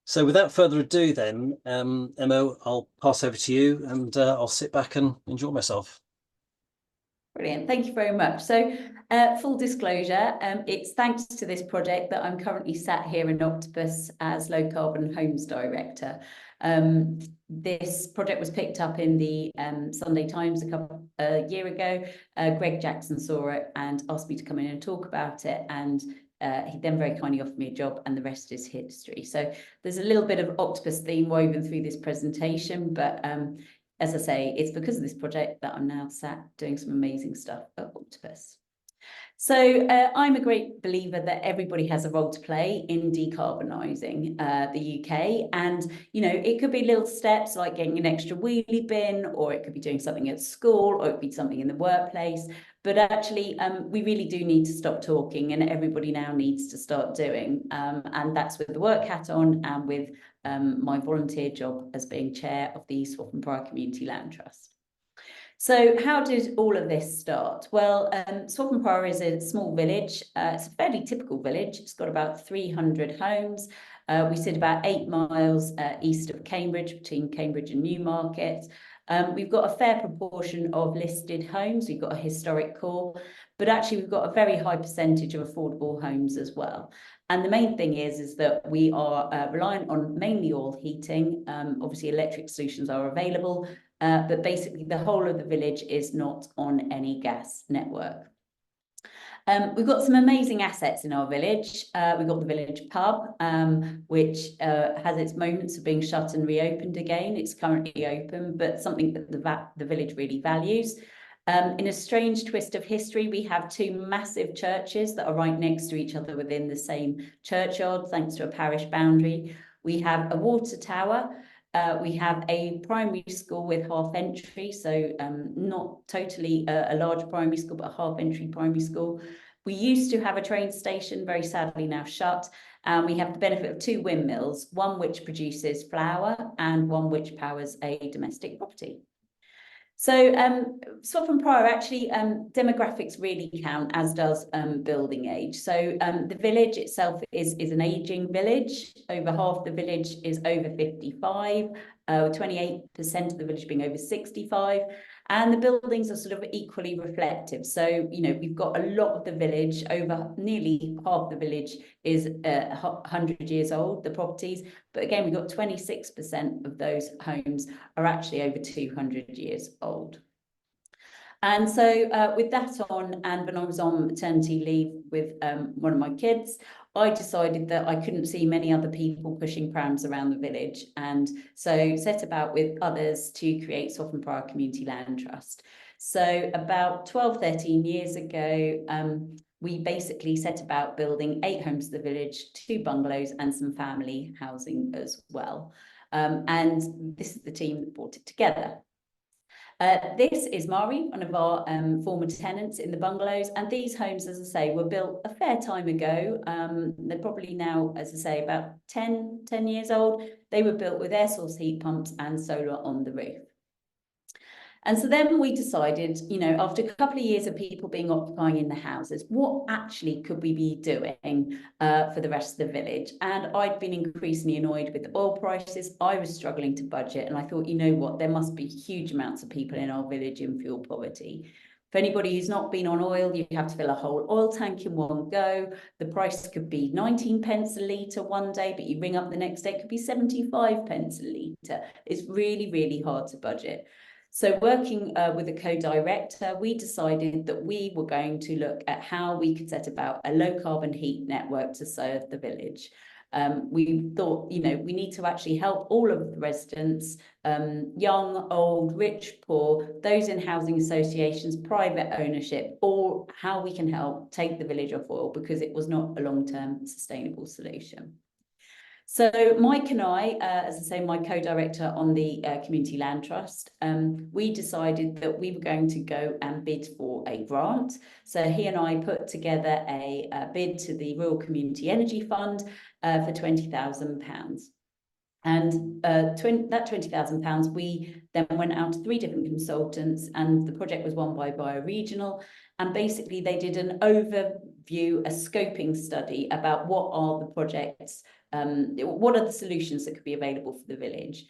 So without further ado then, Emma, I'll pass over to you and I'll sit back and enjoy myself. Brilliant, thank you very much. So full disclosure, it's thanks to this project that I'm currently sat here in Octopus as Low Carbon Homes Director. This project was picked up in the Sunday Times a year ago. Greg Jackson saw it and asked me to come in and talk about it, and he then very kindly offered me a job, and the rest is history. So there's a little bit of Octopus theme woven through this presentation, but as I say, it's because of this project that I'm now sat doing some amazing stuff at Octopus. So I'm a great believer that everybody has a role to play in decarbonising the UK. And, you know, it could be little steps like getting an extra wheelie bin, or it could be doing something at school, or it could be something in the workplace. But actually, we really do need to stop talking, and everybody now needs to start doing. And that's with the work hat on and with my volunteer job as being chair of the Swaffham Prior Community Land Trust. So how did all of this start? Well, Swaffham Prior is a small village. It's a fairly typical village. It's got about 300 homes. We sit about 8 miles east of Cambridge, between Cambridge and Newmarket. We've got a fair proportion of listed homes. We've got a historic core, but actually we've got a very high percentage of affordable homes as well. And the main thing is that we are reliant on mainly oil heating. Obviously, electric solutions are available, but basically the whole of the village is not on any gas network. We've got some amazing assets in our village. We've got the village pub, which has its moments of being shut and reopened again. It's currently open, but something that the village really values. In a strange twist of history, we have 2 massive churches that are right next to each other within the same churchyard, thanks to a parish boundary. We have a water tower. We have a primary school with half entry, so not totally a large primary school, but a half entry primary school. We used to have a train station, very sadly now shut, and we have the benefit of 2 windmills, one which produces flour and one which powers a domestic property. So Swaffham Prior, actually, demographics really count, as does building age. So the village itself is an ageing village. Over half the village is over 55, 28% of the village being over 65. And the buildings are sort of equally reflective. So, you know, we've got a lot of the village, over nearly half the village is 100 years old, the properties. But again, we've got 26% of those homes are actually over 200 years old. And so with that on, and when I was on maternity leave with one of my kids, I decided that I couldn't see many other people pushing prams around the village, and so set about with others to create Swaffham Prior Community Land Trust. So about 12, 13 years ago, we basically set about building 8 homes to the village, 2 bungalows and some family housing as well. And this is the team that brought it together. This is Mari, one of our former tenants in the bungalows, and these homes, as I say, were built a fair time ago. They're probably now, as I say, about 10 years old. They were built with air source heat pumps and solar on the roof. And so then we decided, you know, after a couple of years of people being occupying in the houses, what actually could we be doing for the rest of the village? And I'd been increasingly annoyed with oil prices. I was struggling to budget, and I thought, you know what, there must be huge amounts of people in our village in fuel poverty. For anybody who's not been on oil, you have to fill a whole oil tank in one go. The price could be 19 pence a litre one day, but you ring up the next day, it could be 75 pence a litre. It's really, really hard to budget. So working with a co-director, we decided that we were going to look at how we could set about a low carbon heat network to serve the village. We thought, you know, we need to actually help all of the residents, young, old, rich, poor, those in housing associations, private ownership, or how we can help take the village off oil, because it was not a long-term sustainable solution. So Mike and I, as I say, my co-director on the Community Land Trust, we decided that we were going to go and bid for a grant. So he and I put together a bid to the Rural Community Energy Fund for £20,000. And that £20,000, we then went out to 3 different consultants, and the project was won by Bioregional. And basically they did an overview, a scoping study about what are the projects what are the solutions that could be available for the village?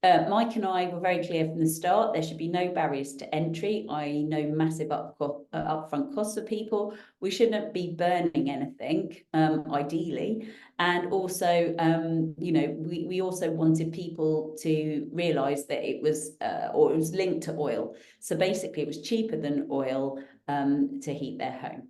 Mike and I were very clear from the start, there should be no barriers to entry, i.e. no massive upfront costs for people. We shouldn't be burning anything, ideally. And also, we also wanted people to realise that it was, or it was linked to oil. So basically it was cheaper than oil to heat their home.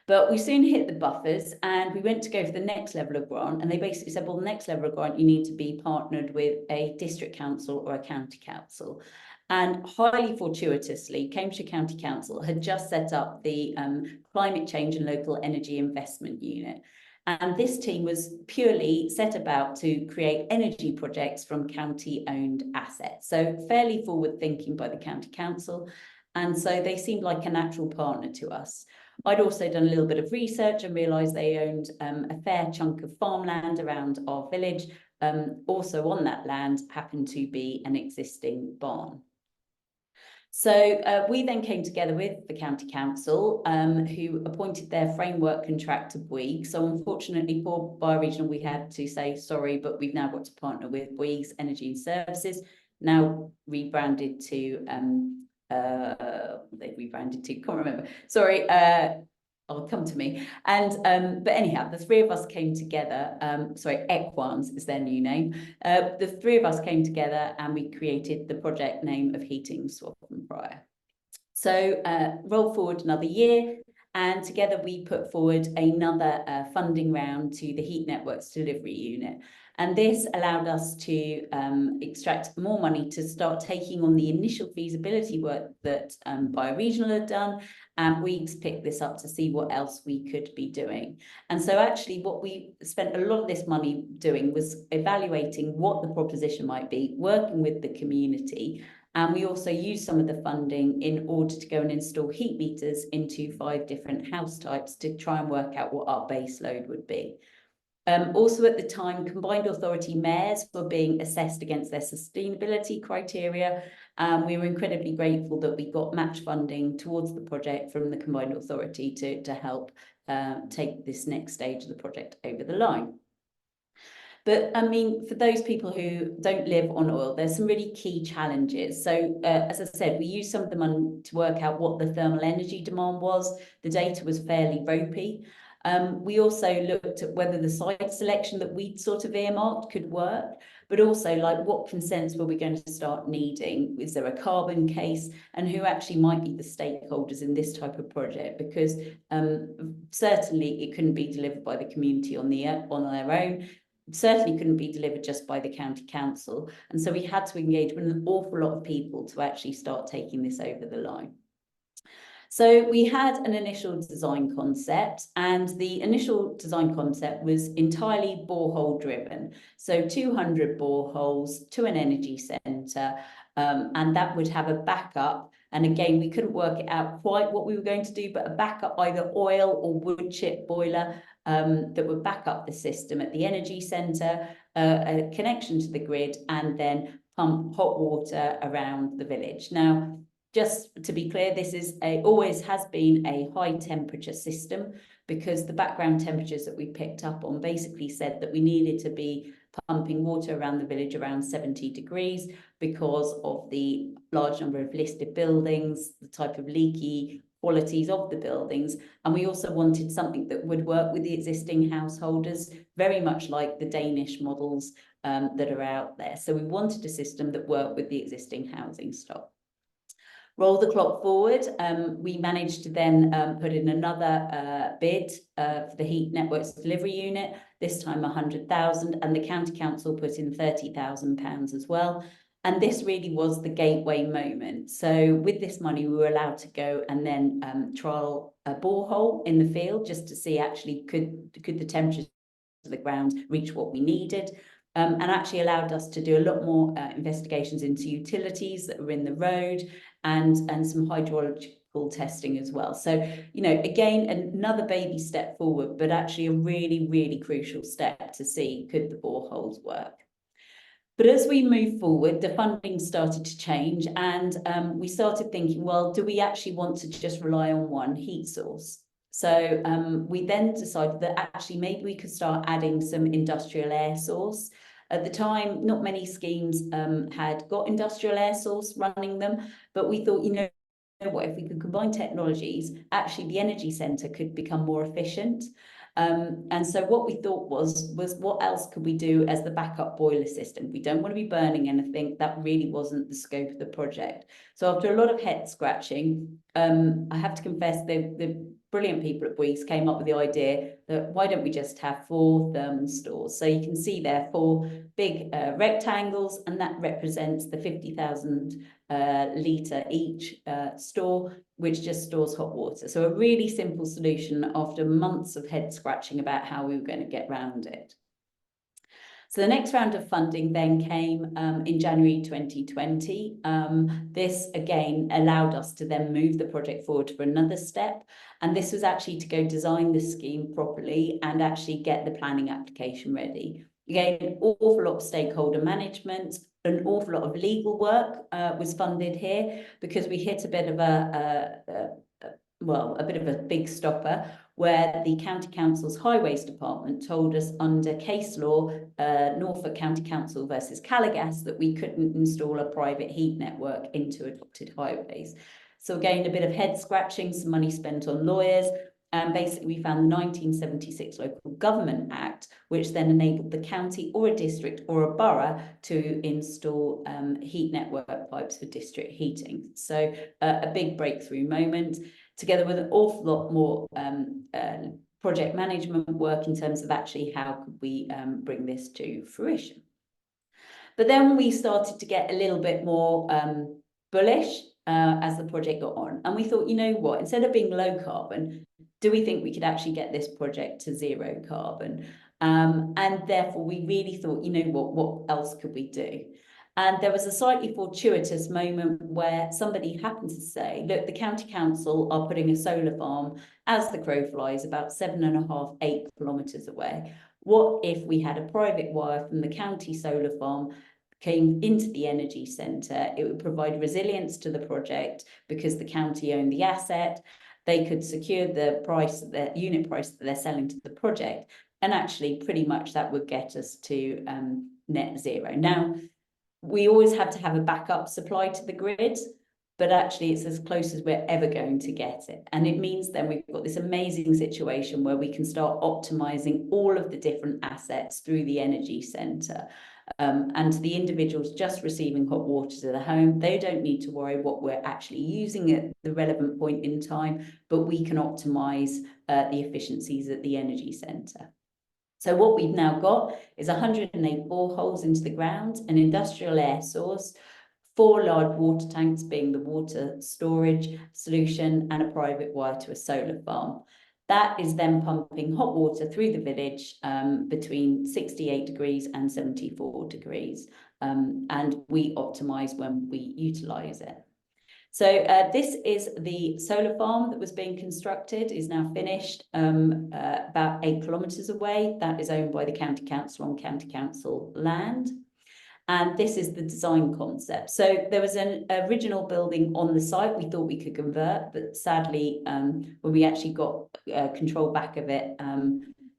But we soon hit the buffers and we went to go for the next level of grant. And they basically said, well, the next level of grant, you need to be partnered with a district council or a county council. And highly fortuitously, Cambridgeshire County Council had just set up the Climate Change and Local Energy Investment Unit. And this team was purely set about to create energy projects from county-owned assets. So fairly forward-thinking by the county council. And so they seemed like a natural partner to us. I'd also done a little bit of research and realised they owned a fair chunk of farmland around our village. Also on that land happened to be an existing barn. So we then came together with the county council, who appointed their framework contractor Bouygues. So unfortunately for Bioregional, we had to say sorry, but we've now got to partner with Bouygues Energy and Services, now rebranded to they've rebranded to, can't remember, sorry, I'll come to me. And but anyhow, the three of us came together, sorry, Equans is their new name. The three of us came together and we created the project name of Heating Swaffham Prior. So roll forward another year, and together we put forward another funding round to the Heat Network's delivery unit. And this allowed us to extract more money to start taking on the initial feasibility work that Bioregional had done, and Bouygues picked this up to see what else we could be doing. And so actually what we spent a lot of this money doing was evaluating what the proposition might be, working with the community, and we also used some of the funding in order to go and install heat meters into 5 different house types to try and work out what our base load would be. Also at the time, combined authority mayors were being assessed against their sustainability criteria. We were incredibly grateful that we got match funding towards the project from the combined authority to help take this next stage of the project over the line. But I mean, for those people who don't live on oil, there's some really key challenges. So as I said, we used some of the money to work out what the thermal energy demand was. The data was fairly ropey. We also looked at whether the site selection that we'd sort of earmarked could work, but also like what consents were we going to start needing? Is there a carbon case? And who actually might be the stakeholders in this type of project? Because certainly it couldn't be delivered by the community on their own. Certainly couldn't be delivered just by the county council. And so we had to engage with an awful lot of people to actually start taking this over the line. So we had an initial design concept, and the initial design concept was entirely borehole driven. So 200 boreholes to an energy centre, and that would have a backup. And again, we couldn't work it out quite what we were going to do, but a backup either oil or wood chip boiler that would back up the system at the energy centre, a connection to the grid, and then pump hot water around the village. Now, just to be clear, this is always has been a high temperature system, because the background temperatures that we picked up on basically said that we needed to be pumping water around the village around 70 degrees because of the large number of listed buildings, the type of leaky qualities of the buildings. And we also wanted something that would work with the existing householders, very much like the Danish models that are out there. So we wanted a system that worked with the existing housing stock. Roll the clock forward, we managed to then put in another bid for the Heat Network's delivery unit, this time 100,000, and the County Council put in £30,000 as well. And this really was the gateway moment. So with this money, we were allowed to go and then trial a borehole in the field just to see actually could the temperatures of the ground reach what we needed. And actually allowed us to do a lot more investigations into utilities that were in the road, and some hydrological testing as well. So, you know, again, another baby step forward, but actually a really, really crucial step to see could the boreholes work. But as we move forward, the funding started to change, and we started thinking, well, do we actually want to just rely on one heat source? So we then decided that actually maybe we could start adding some industrial air source. At the time, not many schemes had got industrial air source running them, but we thought, you know what, if we could combine technologies, actually the energy centre could become more efficient. And so what we thought was what else could we do as the backup boiler system? We don't want to be burning anything. That really wasn't the scope of the project. So after a lot of head scratching, I have to confess the brilliant people at Bouygues came up with the idea that why don't we just have 4 thermal stores? So you can see there 4 big rectangles, and that represents the 50,000 litre each store, which just stores hot water. So a really simple solution after months of head scratching about how we were going to get around it. So the next round of funding then came in January 2020. This again allowed us to then move the project forward for another step. And this was actually to go design the scheme properly and actually get the planning application ready. Again, an awful lot of stakeholder management, an awful lot of legal work was funded here, because we hit a bit of a bit of a big stopper, where the County Council's Highways Department told us under case law, Norfolk County Council versus Callaghan, that we couldn't install a private heat network into adopted highways. So again, a bit of head scratching, some money spent on lawyers, and basically we found the 1976 Local Government Act, which then enabled the county or a district or a borough to install heat network pipes for district heating. So a big breakthrough moment, together with an awful lot more project management work in terms of actually how could we bring this to fruition. But then we started to get a little bit more bullish as the project got on. And we thought, you know what, instead of being low carbon, do we think we could actually get this project to 0 carbon? And therefore, we really thought, you know what else could we do? And there was a slightly fortuitous moment where somebody happened to say, look, the county council are putting a solar farm, as the crow flies, about 7.5, 8 kilometres away. What if we had a private wire from the county solar farm came into the energy centre? It would provide resilience to the project because the county owned the asset. They could secure the price, the unit price that they're selling to the project. And actually, pretty much that would get us to net zero. Now, we always have to have a backup supply to the grid, but actually it's as close as we're ever going to get it. And it means then we've got this amazing situation where we can start optimizing all of the different assets through the energy centre. And to the individuals just receiving hot water to the home, they don't need to worry what we're actually using at the relevant point in time, but we can optimise the efficiencies at the energy centre. So what we've now got is 108 boreholes into the ground, an industrial air source, 4 large water tanks being the water storage solution, and a private wire to a solar farm. That is then pumping hot water through the village between 68 degrees and 74 degrees. And we optimise when we utilise it. So this is the solar farm that was being constructed, is now finished about 8 kilometres away. That is owned by the county council on county council land. And this is the design concept. So there was an original building on the site we thought we could convert, but sadly, when we actually got control back of it,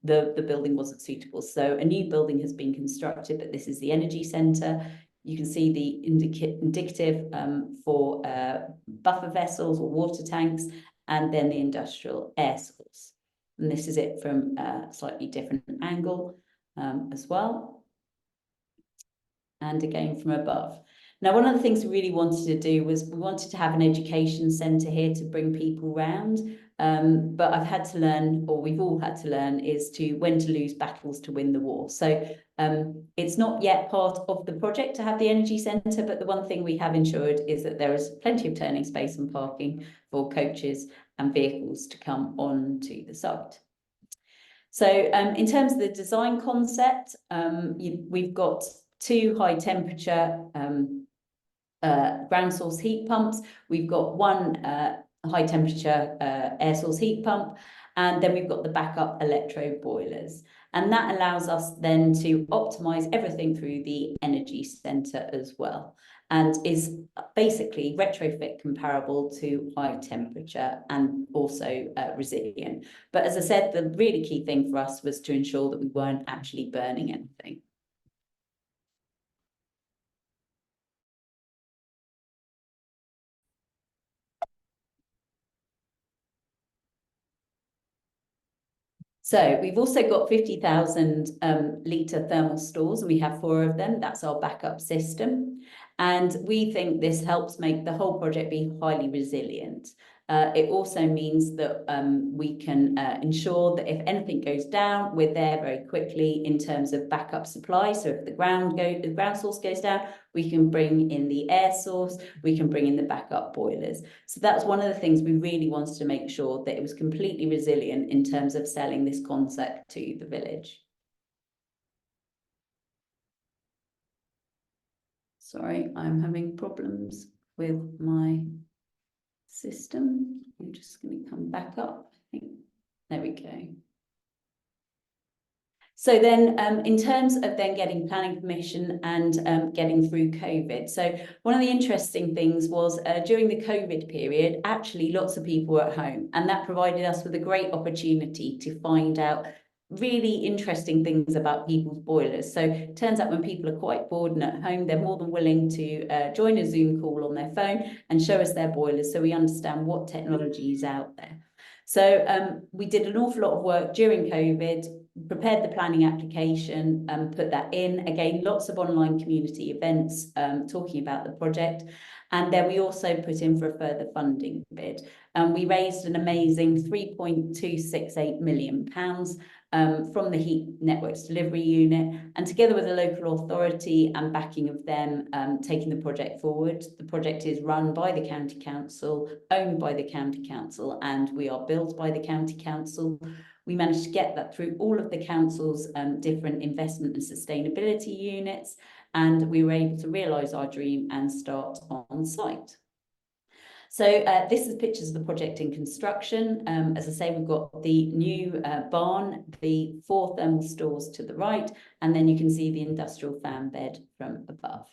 the building wasn't suitable. So a new building has been constructed, but this is the energy centre. You can see the indicative for buffer vessels or water tanks, and then the industrial air source. And this is it from a slightly different angle as well. And again from above. Now, one of the things we really wanted to do was we wanted to have an education centre here to bring people round. But I've had to learn, or we've all had to learn, is to when to lose battles to win the war. So it's not yet part of the project to have the energy centre, but the one thing we have ensured is that there is plenty of turning space and parking for coaches and vehicles to come onto the site. So in terms of the design concept, we've got 2 high temperature ground source heat pumps. We've got 1 high temperature air source heat pump, And then we've got the backup electro boilers. And that allows us then to optimize everything through the energy centre as well, and is basically retrofit comparable to high temperature and also resilient. But as I said, the really key thing for us was to ensure that we weren't actually burning anything. So we've also got 50,000 litre thermal stores, and we have 4 of them. That's our backup system. And we think this helps make the whole project be highly resilient. It also means that we can ensure that if anything goes down, we're there very quickly in terms of backup supply. So if the ground source goes down, we can bring in the air source, we can bring in the backup boilers. So that's one of the things we really wanted to make sure, that it was completely resilient in terms of selling this concept to the village. Sorry, I'm having problems with my system. I'm just going to come back up. I think there we go. So then in terms of then getting planning permission and getting through COVID. So one of the interesting things was during the COVID period, actually lots of people were at home, and that provided us with a great opportunity to find out really interesting things about people's boilers. So it turns out when people are quite bored and at home, they're more than willing to join a Zoom call on their phone and show us their boilers, so we understand what technology is out there. So we did an awful lot of work during COVID, prepared the planning application, put that in. Again, lots of online community events talking about the project. And then we also put in for a further funding bid. We raised an amazing £3.268 million from the Heat Network's delivery unit, and together with a local authority and backing of them, taking the project forward. The project is run by the County Council, owned by the County Council, and we are built by the County Council. We managed to get that through all of the council's different investment and sustainability units, and we were able to realise our dream and start on site. So this is pictures of the project in construction. As I say, we've got the new barn, the 4 thermal stores to the right, and then you can see the industrial fan bed from above.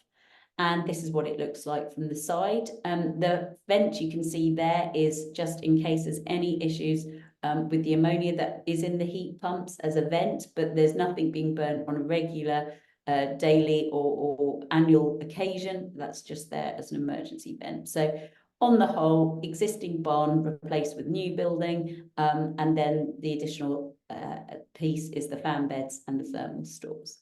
And this is what it looks like from the side. The vent you can see there is just in case there's any issues with the ammonia that is in the heat pumps as a vent, but there's nothing being burnt on a regular daily or annual occasion. That's just there as an emergency vent. So on the whole, existing barn replaced with new building, and then the additional piece is the fan beds and the thermal stores.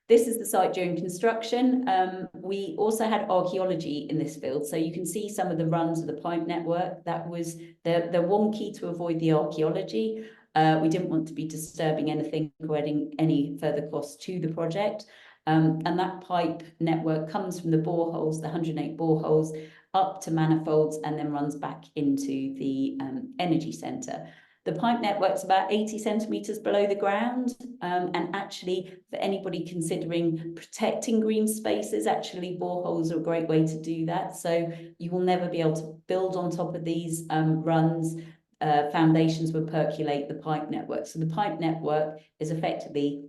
This is the site during construction. We also had archaeology in this field, so you can see some of the runs of the pipe network. That was the one key to avoid the archaeology. We didn't want to be disturbing anything or adding any further costs to the project. And that pipe network comes from the boreholes, the 108 boreholes, up to manifolds, and then runs back into the energy centre. The pipe network's about 80 centimetres below the ground, and actually for anybody considering protecting green spaces, actually boreholes are a great way to do that. So you will never be able to build on top of these runs. Foundations will percolate the pipe network. So the pipe network is effectively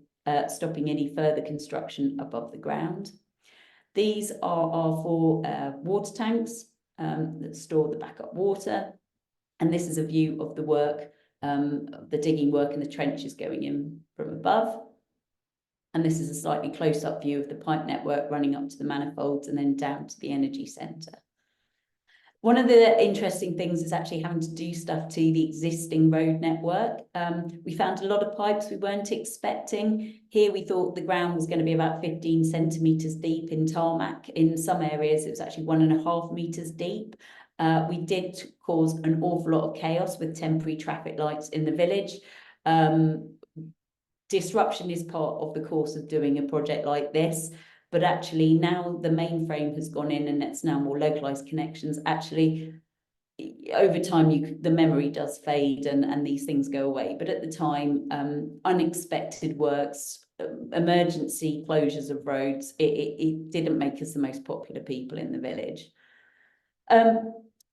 stopping any further construction above the ground. These are our 4 water tanks that store the backup water. And this is a view of the work, the digging work and the trenches going in from above. And this is a slightly close-up view of the pipe network running up to the manifolds and then down to the energy centre. One of the interesting things is actually having to do stuff to the existing road network. We found a lot of pipes we weren't expecting. Here we thought the ground was going to be about 15 centimetres deep in tarmac. In some areas, it was actually 1.5 metres deep. We did cause an awful lot of chaos with temporary traffic lights in the village. Disruption is part of the course of doing a project like this. But actually now the mainframe has gone in and it's now more localized connections. Actually, over time, the memory does fade and these things go away. But at the time, unexpected works, emergency closures of roads, it didn't make us the most popular people in the village.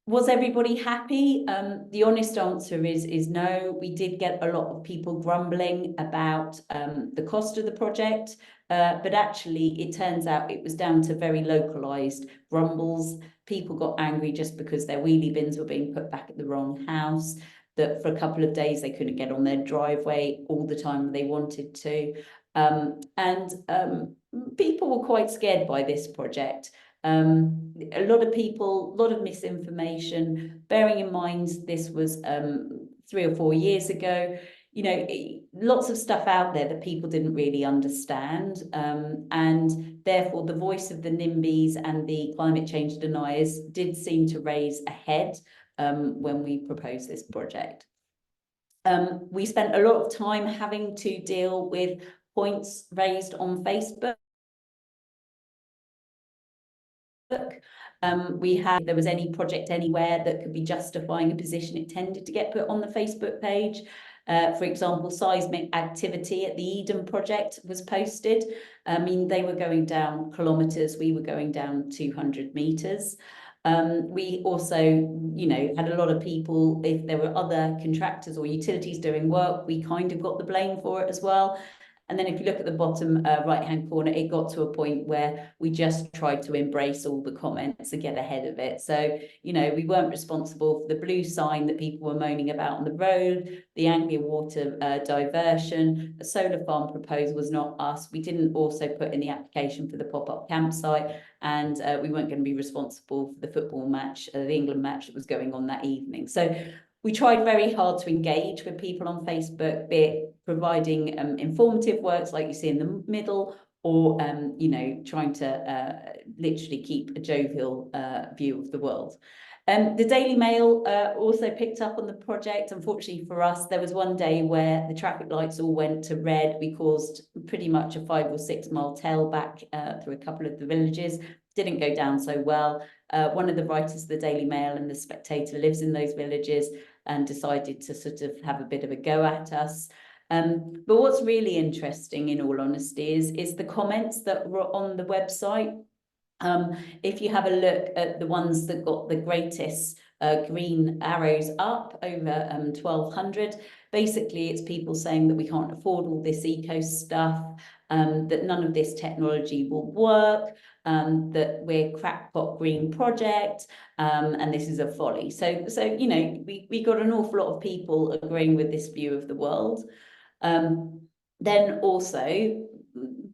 Was everybody happy? The honest answer is no. We did get a lot of people grumbling about the cost of the project, but actually it turns out it was down to very localised grumbles. People got angry just because their wheelie bins were being put back at the wrong house, that for a couple of days they couldn't get on their driveway all the time they wanted to. People were quite scared by this project. A lot of people, a lot of misinformation, bearing in mind this was 3 or 4 years ago, you know, lots of stuff out there that people didn't really understand, and therefore the voice of the NIMBYs and the climate change deniers did seem to raise a head when we proposed this project. We spent a lot of time having to deal with points raised on Facebook. If there was any project anywhere that could be justifying a position, it tended to get put on the Facebook page. For example, seismic activity at the Eden project was posted. I mean, they were going down kilometres, we were going down 200 metres. We also, you know, had a lot of people, if there were other contractors or utilities doing work, we kind of got the blame for it as well. And then if you look at the bottom right-hand corner, it got to a point where we just tried to embrace all the comments and get ahead of it. So, you know, we weren't responsible for the blue sign that people were moaning about on the road, the Anglia Water diversion, a solar farm proposal was not us. We didn't also put in the application for the pop-up campsite, and we weren't going to be responsible for the football match, the England match that was going on that evening. So we tried very hard to engage with people on Facebook, be it providing informative works like you see in the middle, or you know, trying to literally keep a jovial view of the world. The Daily Mail also picked up on the project. Unfortunately for us, there was one day where the traffic lights all went to red. We caused pretty much a 5 or 6 mile tailback through a couple of the villages. Didn't go down so well. One of the writers of the Daily Mail and the Spectator lives in those villages and decided to sort of have a bit of a go at us. But what's really interesting, in all honesty, is the comments that were on the website. If you have a look at the ones that got the greatest green arrows up, over 1,200, basically it's people saying that we can't afford all this eco stuff, that none of this technology will work, that we're crackpot green project, and this is a folly. So you know, we got an awful lot of people agreeing with this view of the world. Then also,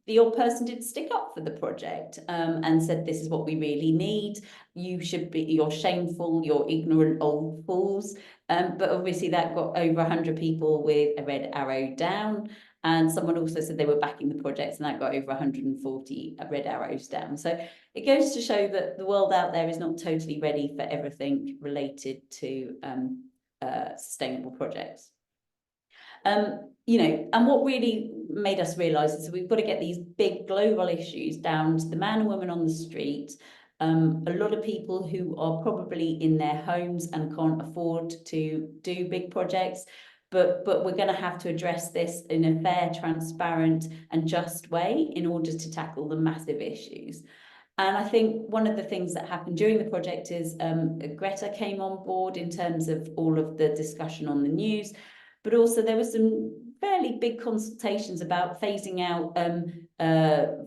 the odd person did stick up for the project and said, this is what we really need. You're shameful, you're ignorant old fools. But obviously that got over 100 people with a red arrow down. And someone also said they were backing the project, and that got over 140 red arrows down. So it goes to show that the world out there is not totally ready for everything related to sustainable projects. You know, and what really made us realise is we've got to get these big global issues down to the man and woman on the street. A lot of people who are probably in their homes and can't afford to do big projects, but we're going to have to address this in a fair, transparent and just way in order to tackle the massive issues. And I think one of the things that happened during the project is Greta came on board in terms of all of the discussion on the news, but also there was some fairly big consultations about phasing out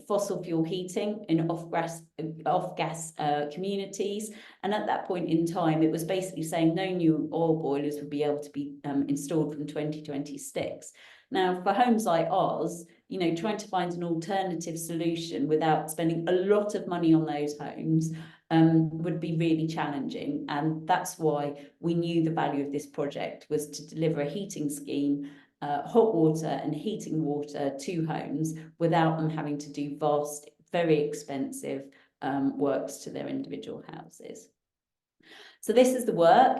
fossil fuel heating in off-gas communities. And at that point in time, it was basically saying no new oil boilers would be able to be installed from 2026. Now, for homes like ours, you know, trying to find an alternative solution without spending a lot of money on those homes would be really challenging. And that's why we knew the value of this project was to deliver a heating scheme, hot water and heating water to homes without them having to do vast, very expensive works to their individual houses. So this is the work.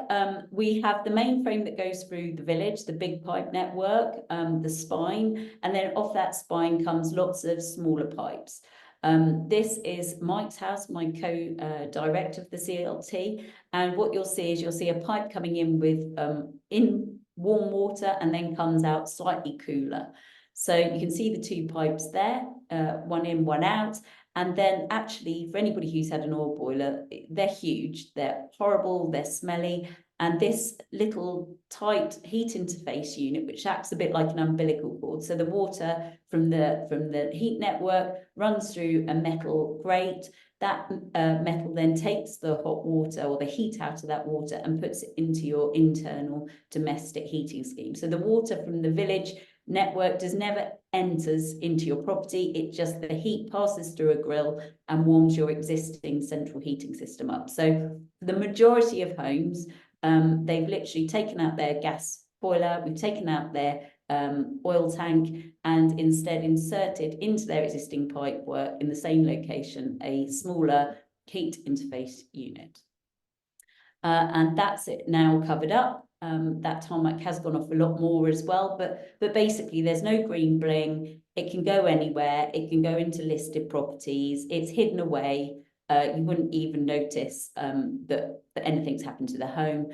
We have the main frame that goes through the village, the big pipe network, the spine, and then off that spine comes lots of smaller pipes. This is Mike's house, my co-director of the CLT, and what you'll see a pipe coming in with in warm water and then comes out slightly cooler. So you can see the two pipes there, one in, one out. And then actually, for anybody who's had an oil boiler, they're huge, they're horrible, they're smelly. And this little tight heat interface unit, which acts a bit like an umbilical cord. So the water from the heat network runs through a metal grate. That metal then takes the hot water or the heat out of that water and puts it into your internal domestic heating scheme. So the water from the village network never enters into your property. It just, the heat passes through a grill and warms your existing central heating system up. So the majority of homes, they've literally taken out their gas boiler, we've taken out their oil tank, and instead inserted into their existing pipework in the same location a smaller heat interface unit. And that's it now covered up. That tarmac has gone off a lot more as well, but basically there's no green bling. It can go anywhere. It can go into listed properties. It's hidden away. You wouldn't even notice that anything's happened to the home.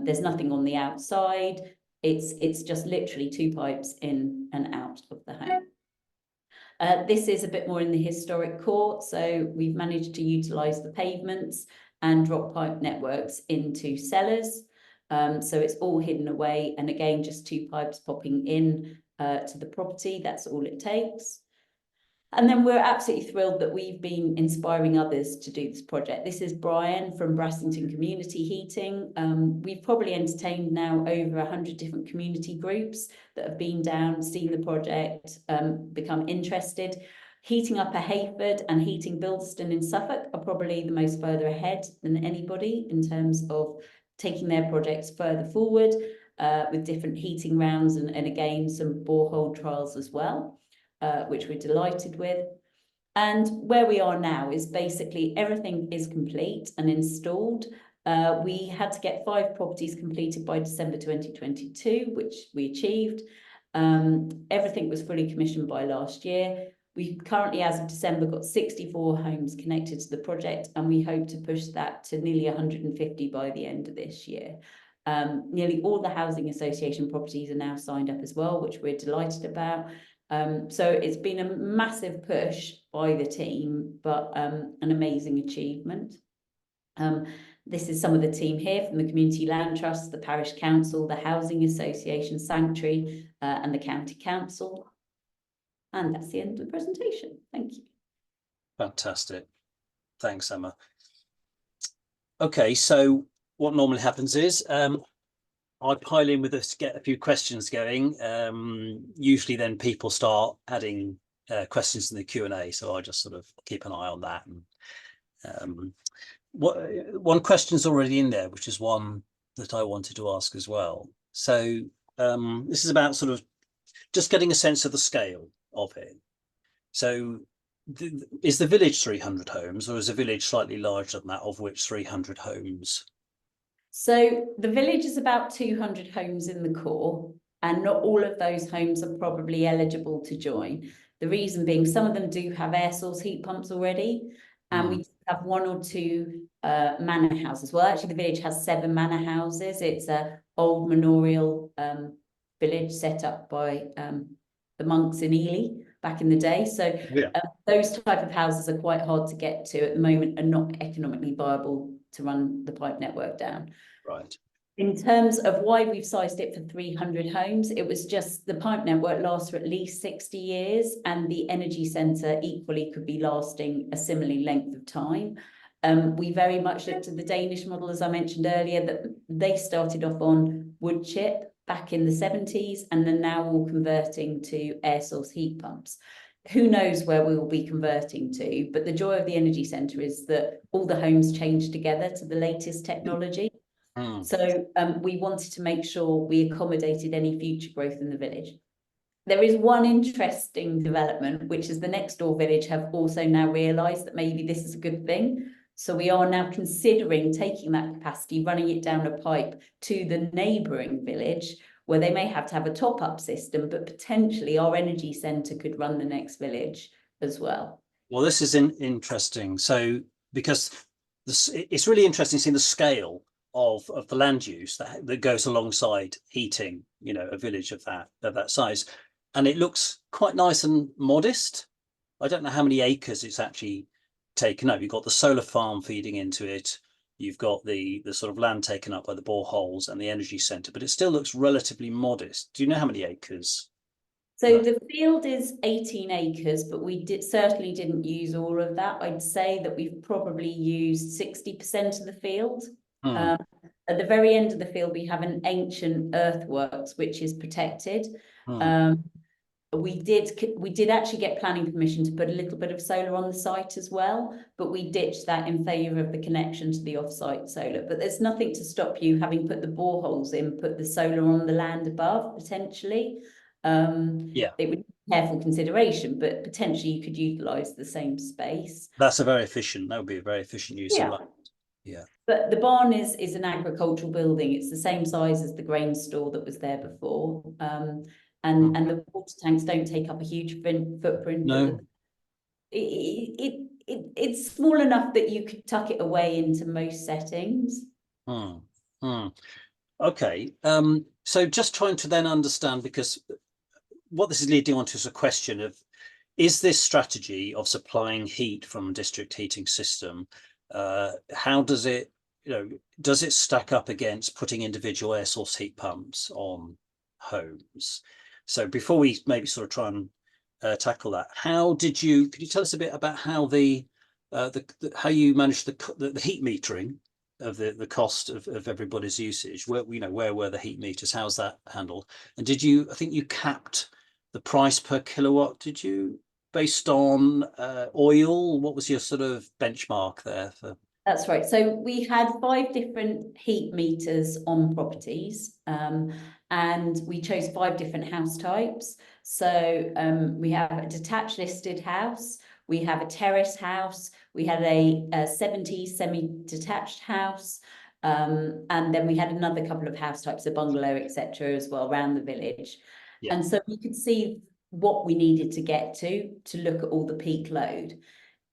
There's nothing on the outside. It's just literally 2 pipes in and out of the home. This is a bit more in the historic core, so we've managed to utilise the pavements and drop pipe networks into cellars. So it's all hidden away, and again, just 2 pipes popping in to the property. That's all it takes. And then we're absolutely thrilled that we've been inspiring others to do this project. This is Brian from Brassington Community Heating. We've probably entertained now over 100 different community groups that have been down, seen the project, become interested. Heating Upper Hayford and Heating Bilston in Suffolk are probably the most further ahead than anybody in terms of taking their projects further forward with different heating rounds and again, some borehole trials as well. Which we're delighted with. And where we are now is basically everything is complete and installed. We had to get 5 properties completed by December 2022, which we achieved. Everything was fully commissioned by last year. We currently, as of December, got 64 homes connected to the project, and we hope to push that to nearly 150 by the end of this year. Nearly all the housing association properties are now signed up as well, which we're delighted about. So it's been a massive push by the team, but an amazing achievement. This is some of the team here from the Community Land Trust, the Parish Council, the Housing Association, Sanctuary, and the County Council. And that's the end of the presentation. Thank you. Fantastic. Thanks, Emma. Okay, so what normally happens is I pile in with us to get a few questions going. Usually then people start adding questions in the Q&A, so I just sort of keep an eye on that. And one question's already in there, which is one that I wanted to ask as well. So this is about sort of just getting a sense of the scale of it. So is the village 300 homes, or is the village slightly larger than that, of which 300 homes? So the village is about 200 homes in the core, and not all of those homes are probably eligible to join. The reason being, some of them do have air source heat pumps already, and we have 1 or 2 manor houses. Well, actually, the village has 7 manor houses. It's an old manorial village set up by the monks in Ely back in the day. So those type of houses are quite hard to get to at the moment and not economically viable to run the pipe network down. Right. In terms of why we've sized it for 300 homes, it was just the pipe network lasts for at least 60 years, and the energy centre equally could be lasting a similar length of time. We very much looked at the Danish model, as I mentioned earlier, that they started off on wood chip back in the 70s and are now all converting to air source heat pumps. Who knows where we will be converting to, but the joy of the energy centre is that all the homes change together to the latest technology. So we wanted to make sure we accommodated any future growth in the village. There is one interesting development, which is the next door village have also now realised that maybe this is a good thing. So we are now considering taking that capacity, running it down a pipe to the neighbouring village, where they may have to have a top-up system, but potentially our energy centre could run the next village as well. Well, this is interesting. So because it's really interesting seeing the scale of the land use that goes alongside heating, you know, a village of that size, and it looks quite nice and modest. I don't know how many acres it's actually taken up. You've got the solar farm feeding into it. You've got the sort of land taken up by the boreholes and the energy centre, but it still looks relatively modest. Do you know how many acres? So the field is 18 acres, but we certainly didn't use all of that. I'd say that we've probably used 60% of the field. Hmm. At the very end of the field, we have an ancient earthworks, which is protected. Hmm. We did actually get planning permission to put a little bit of solar on the site as well, but we ditched that in favour of the connection to the off-site solar. But there's nothing to stop you, having put the boreholes in, put the solar on the land above, potentially. Yeah, It would be careful consideration, but potentially you could utilise the same space. that's a very efficient. That would be a very efficient use of Yeah. land. Yeah. But the barn is an agricultural building. It's the same size as the grain store that was there before. And the water tanks don't take up a huge footprint. No. It's small enough that you could tuck it away into most settings. Hmm. Hmm. Okay. So just trying to then understand, because what this is leading on to is a question of, is this strategy of supplying heat from a district heating system, how does it, does it stack up against putting individual air source heat pumps on homes? So before we maybe sort of try and tackle that, could you tell us a bit about how how you managed the heat metering of the cost of everybody's usage? Where were the heat meters? How's that handled? And I think you capped the price per kilowatt, did you, based on oil? What was your sort of benchmark there for? That's right. So we had 5 different heat meters on properties, and we chose 5 different house types. So we have a detached listed house, we have a terrace house, we had a 70s semi-detached house, and then we had another couple of house types, a bungalow, etc., as well around the village. Yeah. And so we could see what we needed to get to look at all the peak load.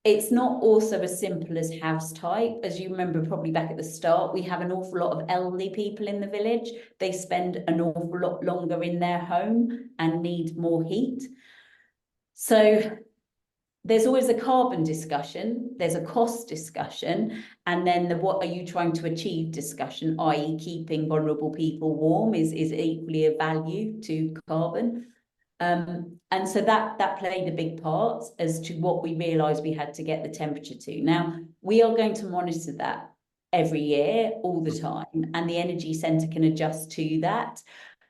It's not also as simple as house type. As you remember probably back at the start, we have an awful lot of elderly people in the village. They spend an awful lot longer in their home and need more heat. So there's always a carbon discussion, there's a cost discussion, and then the what are you trying to achieve discussion, i.e. keeping vulnerable people warm is equally a value to carbon. And so that played a big part as to what we realised we had to get the temperature to. Now, we are going to monitor that every year, all the time, and the energy centre can adjust to that.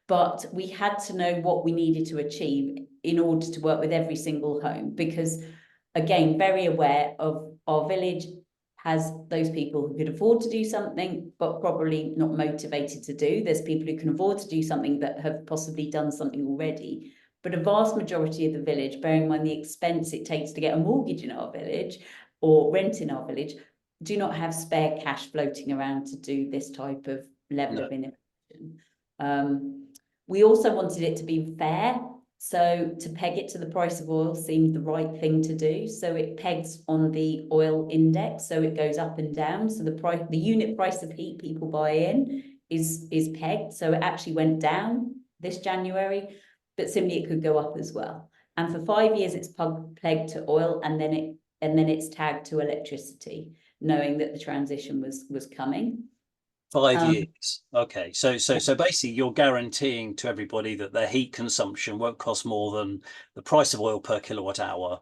But we had to know what we needed to achieve in order to work with every single home, because, again, very aware of our village has those people who could afford to do something, but probably not motivated to do. There's people who can afford to do something that have possibly done something already. But a vast majority of the village, bearing in mind the expense it takes to get a mortgage in our village or rent in our village, do not have spare cash floating around to do this type of level of innovation. We also wanted it to be fair. So to peg it to the price of oil seemed the right thing to do. So it pegs on the oil index, so it goes up and down. So the unit price of heat people buy in is pegged. So it actually went down this January, but similarly it could go up as well. And for 5 years it's pegged to oil, and then it's tagged to electricity, knowing that the transition was coming. 5 years. Okay. So basically you're guaranteeing to everybody that their heat consumption won't cost more than the price of oil per kilowatt hour.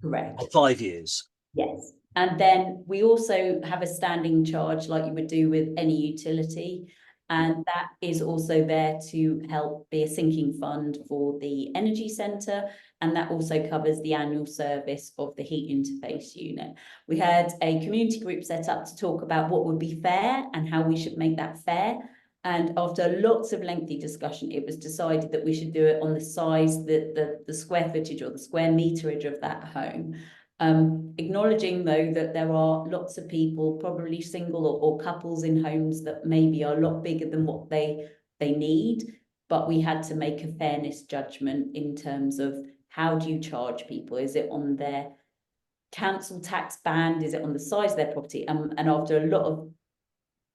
Correct. For 5 years. Yes. And then we also have a standing charge like you would do with any utility. And that is also there to help be a sinking fund for the energy centre. And that also covers the annual service of the heat interface unit. We had a community group set up to talk about what would be fair and how we should make that fair. And after lots of lengthy discussion, it was decided that we should do it on the size, the square footage or the square meterage of that home. Acknowledging, though, that there are lots of people, probably single or couples in homes that maybe are a lot bigger than what they need, but we had to make a fairness judgment in terms of how do you charge people? Is it on their council tax band? Is it on the size of their property? And after a lot of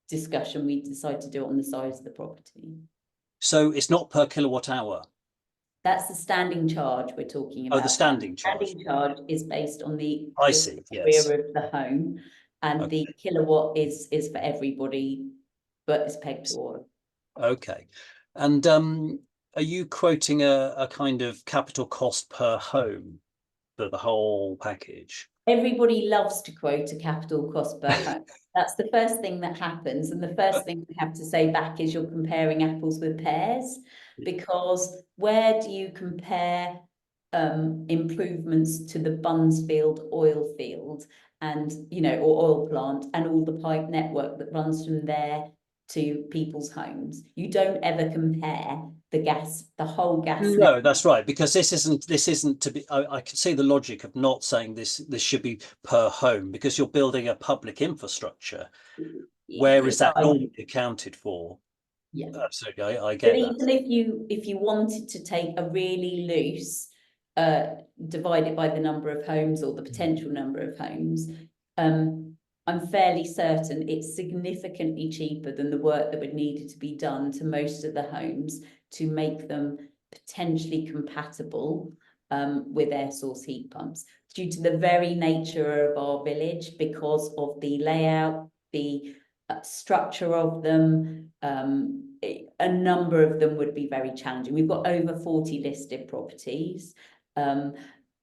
discussion, we decided to do it on the size of the property. So it's not per kilowatt hour. That's the standing charge we're talking Oh, about. the standing charge. Standing charge is based on the I see, yes. area of the home, and Okay. the kilowatt is for everybody, but it's pegged to oil. Okay. And are you quoting a kind of capital cost per home for the whole package? Everybody loves to quote a capital cost per home. That's the first thing that happens. And the first thing we have to say back is you're comparing apples with pears, because where do you compare improvements to the Bunsfield oil field and, you know, or oil plant and all the pipe network that runs from there to people's homes? You don't ever compare the whole gas network. No, that's right, because this isn't to be, I can see the logic of not saying this should be per home, because you're building a public infrastructure. Where is that normally accounted for? Yeah. Absolutely, I But get that. even if you wanted to take a really loose, divide it by the number of homes or the potential number of homes, I'm fairly certain it's significantly cheaper than the work that would need to be done to most of the homes to make them potentially compatible with air source heat pumps, due to the very nature of our village, because of the layout, the structure of them. A number of them would be very challenging. We've got over 40 listed properties.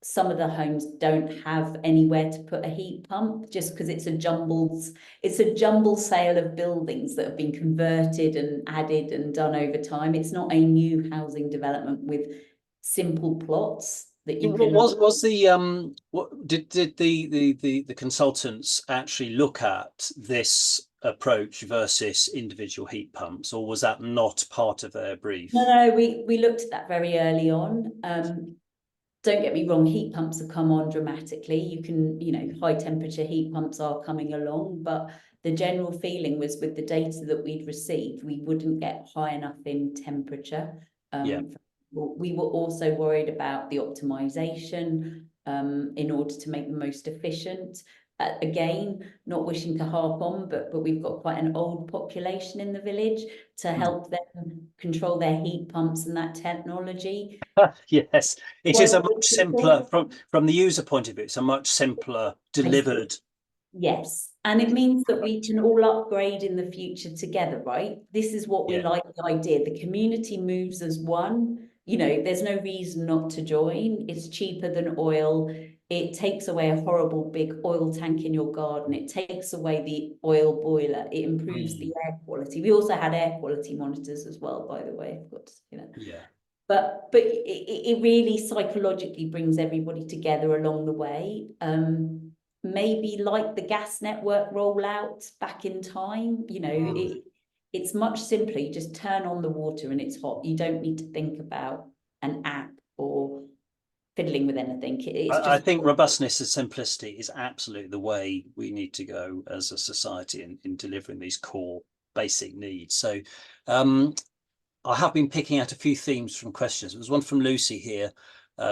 Some of the homes don't have anywhere to put a heat pump, just because it's a jumble sale of buildings that have been converted and added and done over time. It's not a new housing development with simple plots that you can. Was the what did the consultants actually look at this approach versus individual heat pumps, or was that not part of their brief? No, we looked at that very early on. Don't get me wrong, heat pumps have come on dramatically. You can, you know, high temperature heat pumps are coming along, but the general feeling was, with the data that we'd received, we wouldn't get high enough in temperature. Yeah. We were also worried about the optimization in order to make the most efficient. Again, not wishing to harp on, but we've got quite an old population in the village to help them control their heat pumps and that technology. Yes, it is a much simpler, from the user point of view, it's a much simpler delivered. Yes, and it means that we can all upgrade in the future together, right? This is what we like, the idea. The community moves as one. You know, there's no reason not to join. It's cheaper than oil. It takes away a horrible big oil tank in your garden. It takes away the oil boiler. It improves the air quality. We also had air quality monitors as well, by the way. I've got to, you know. Yeah. But it really psychologically brings everybody together along the way. Maybe like the gas network rollout back in time, you know, it's much simpler. You just turn on the water and it's hot. You don't need to think about an app or fiddling with anything. I think robustness and simplicity is absolutely the way we need to go as a society in delivering these core basic needs. So I have been picking out a few themes from questions. There was one from Lucy here.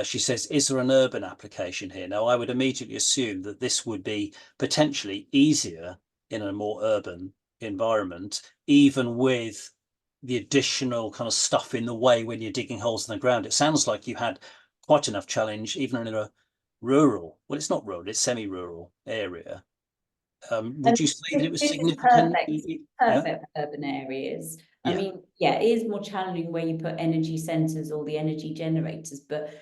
She says, is there an urban application here? Now, I would immediately assume that this would be potentially easier in a more urban environment, even with the additional kind of stuff in the way when you're digging holes in the ground. It sounds like you had quite enough challenge, even in a rural, well, it's not rural, it's semi-rural area. Would you say that it was significant? Perfect for urban areas. I mean, yeah, it is more challenging where you put energy centres or the energy generators, but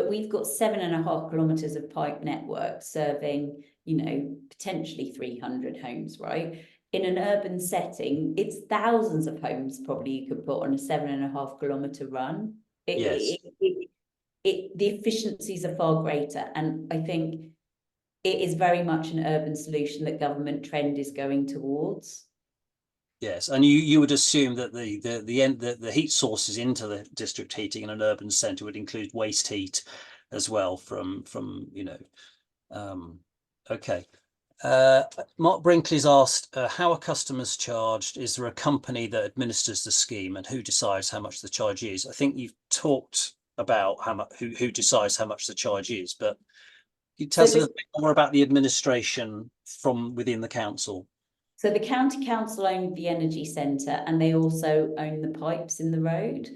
we've got 7.5 kilometres of pipe network serving, you know, potentially 300 homes, right? In an urban setting, it's thousands of homes probably you could put on a 7.5 kilometre run. The efficiencies are far greater, and I think it is very much an urban solution that government trend is going towards. Yes, and you would assume that the heat sources into the district heating in an urban centre would include waste heat as well from you know. Okay. Mark Brinkley's asked, how are customers charged? Is there a company that administers the scheme, and who decides how much the charge is? I think you've talked about how much who decides how much the charge is, but can you tell us a little bit more about the administration from within the council? So the county council own the energy centre, and they also own the pipes in the road.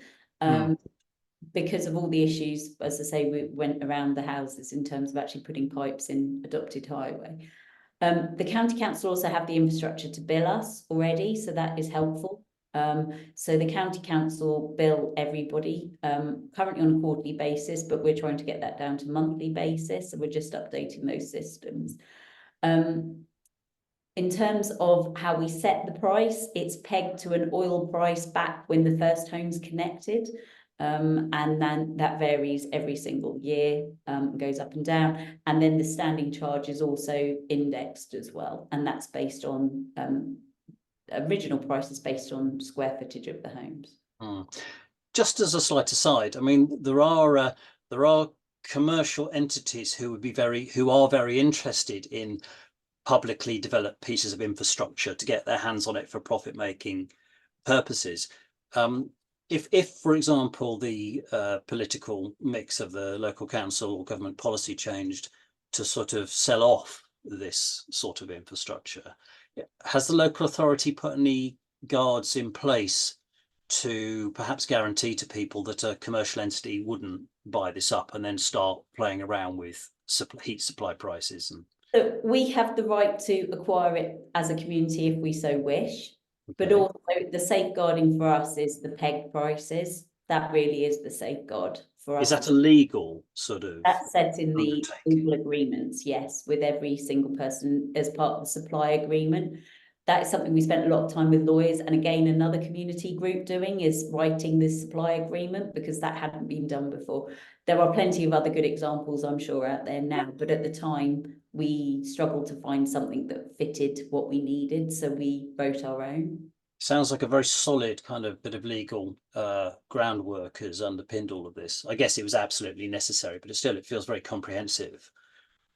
because of all the issues, as I say, we went around the houses in terms of actually putting pipes in adopted highway. The county council also have the infrastructure to bill us already, so that is helpful. So the county council bill everybody currently on a quarterly basis, but we're trying to get that down to monthly basis. So we're just updating those systems. In terms of how we set the price, it's pegged to an oil price back when the first home's connected. And then that varies every single year, goes up and down. And then the standing charge is also indexed as well. And that's based on, original price is based on square footage of the homes. Just as a slight aside, I mean, there are commercial entities who are very interested in publicly developed pieces of infrastructure to get their hands on it for profit-making purposes. If, for example, the political mix of the local council or government policy changed to sort of sell off this sort of infrastructure, has the local authority put any guards in place to perhaps guarantee to people that a commercial entity wouldn't buy this up and then start playing around with heat supply prices? And so we have the right to acquire it as a community if we so wish, but also the safeguarding for us is the peg prices. That really is the safeguard for us. Is that a legal sort of? That's set in the legal agreements, yes, with every single person as part of the supply agreement. That is something we spent a lot of time with lawyers, and again, another community group doing is writing this supply agreement, because that hadn't been done before. There are plenty of other good examples, I'm sure, out there now, but at the time we struggled to find something that fitted what we needed, so we wrote our own. Sounds like a very solid kind of bit of legal groundwork has underpinned all of this. I guess it was absolutely necessary, but it feels very comprehensive.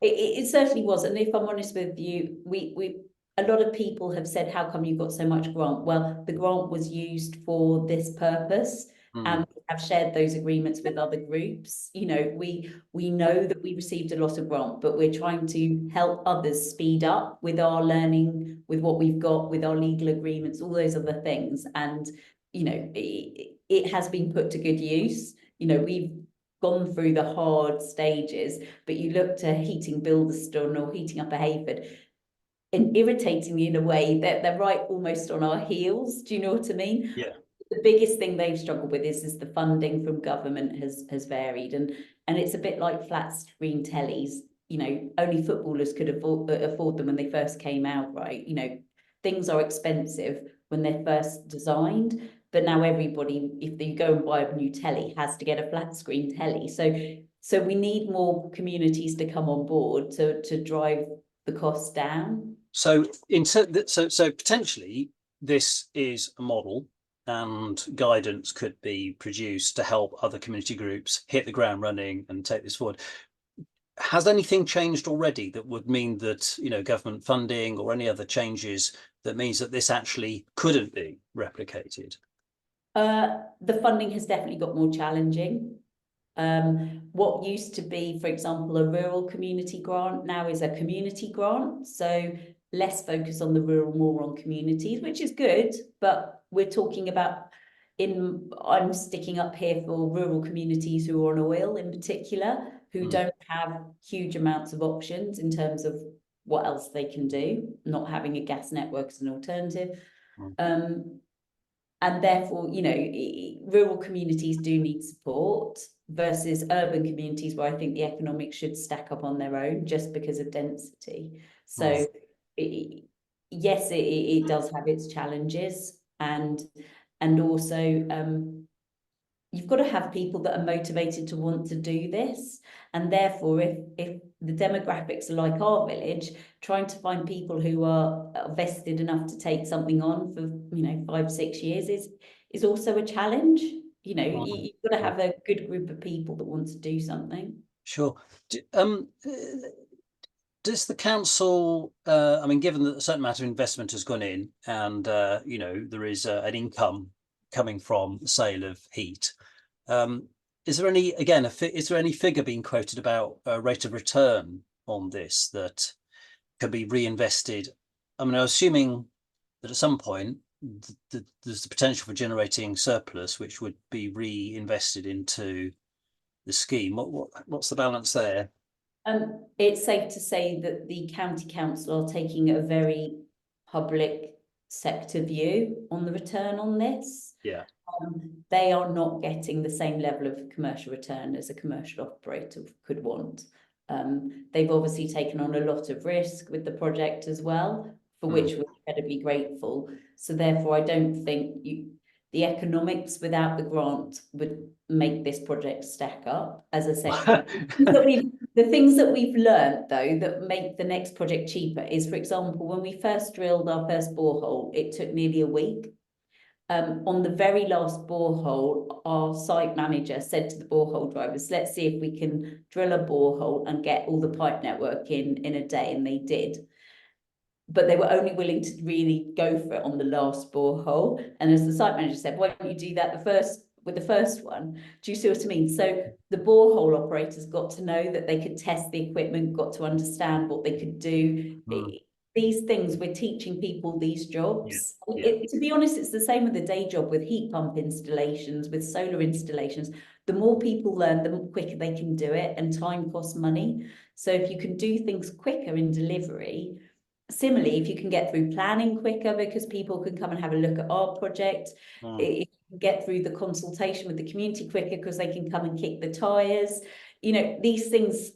It certainly was, and if I'm honest with you, a lot of people have said, how come you got so much grant? Well, the grant was used for this purpose, and we have shared those agreements with other groups. You know, we know that we received a lot of grant, but we're trying to help others speed up with our learning, with what we've got, with our legal agreements, all those other things. And, you know, it has been put to good use. You know, we've gone through the hard stages, but you look to heating Bilderston or heating Upper Hayford, and irritating me in a way that they're right almost on our heels. Do you know what I mean? Yeah. The biggest thing they've struggled with is the funding from government has varied, and it's a bit like flat screen tellies. You know, only footballers could afford them when they first came out, right? You know, things are expensive when they're first designed, but now everybody, if you go and buy a new telly, has to get a flat screen telly. So we need more communities to come on board to drive the costs down. So potentially this is a model, and guidance could be produced to help other community groups hit the ground running and take this forward. Has anything changed already that would mean that, you know, government funding or any other changes that means that this actually couldn't be replicated? The funding has definitely got more challenging. What used to be, for example, a rural community grant now is a community grant. So less focus on the rural, more on communities, which is good, but we're talking about, I'm sticking up here for rural communities who are on oil in particular, who don't have huge amounts of options in terms of what else they can do, not having a gas network as an alternative. And therefore, you know, rural communities do need support versus urban communities where I think the economics should stack up on their own just because of density. So yes, it does have its challenges, and also you've got to have people that are motivated to want to do this. And therefore, if the demographics are like our village, trying to find people who are vested enough to take something on for, you know, 5-6 years is also a challenge. You know, you've got to have a good group of people that want to do something. Sure. Does the council, I mean, given that a certain amount of investment has gone in, and you know, there is an income coming from the sale of heat, is there any, again, is there any figure being quoted about a rate of return on this that can be reinvested? I mean, I'm assuming that at some point there's the potential for generating surplus, which would be reinvested into the scheme. What's the balance there? It's safe to say that the county council are taking a very public sector view on the return on this. Yeah. They are not getting the same level of commercial return as a commercial operator could want. They've obviously taken on a lot of risk with the project as well, for which we're incredibly grateful. So therefore, I don't think the economics without the grant would make this project stack up. As I said, the things that we've learned, though, that make the next project cheaper is, for example, when we first drilled our first borehole, it took nearly a week. On the very last borehole, our site manager said to the borehole drivers, let's see if we can drill a borehole and get all the pipe network in a day, and they did. But they were only willing to really go for it on the last borehole. And as the site manager said, why don't you do that with the first one? Do you see what I mean? So the borehole operators got to know that they could test the equipment, got to understand what they could do. These things, we're teaching people these jobs. To be honest, it's the same with the day job, with heat pump installations, with solar installations. The more people learn, the quicker they can do it, and time costs money. So if you can do things quicker in delivery, similarly, if you can get through planning quicker because people can come and have a look at our project, if you can get through the consultation with the community quicker because they can come and kick the tires, these things,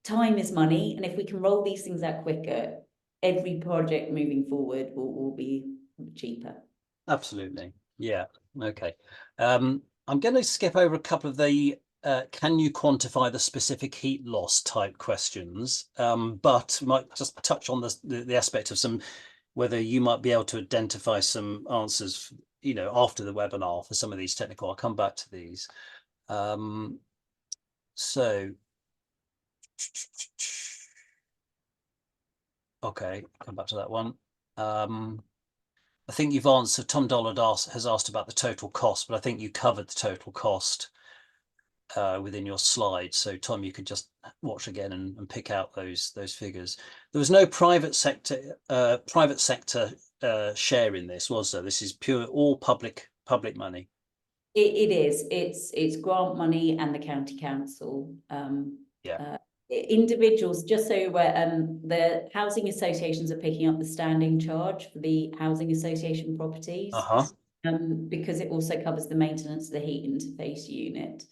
time is money. And if we can roll these things out quicker, every project moving forward will be cheaper. Absolutely. Yeah. Okay. I'm going to skip over a couple of the can you quantify the specific heat loss type questions, but might just touch on the aspect of some, whether you might be able to identify some answers, after the webinar for some of these technical. I'll come back to these. So, okay, come back to that one. I think you've answered, Tom Dollard has asked about the total cost, but I think you covered the total cost within your slides. So Tom, you could just watch again and pick out those figures. There was no private sector share in this, was there? This is pure, all public money. It is. It's grant money and the county council. Individuals, just so you're aware, the housing associations are picking up the standing charge for the housing association properties, because it also covers the maintenance of the heat interface unit.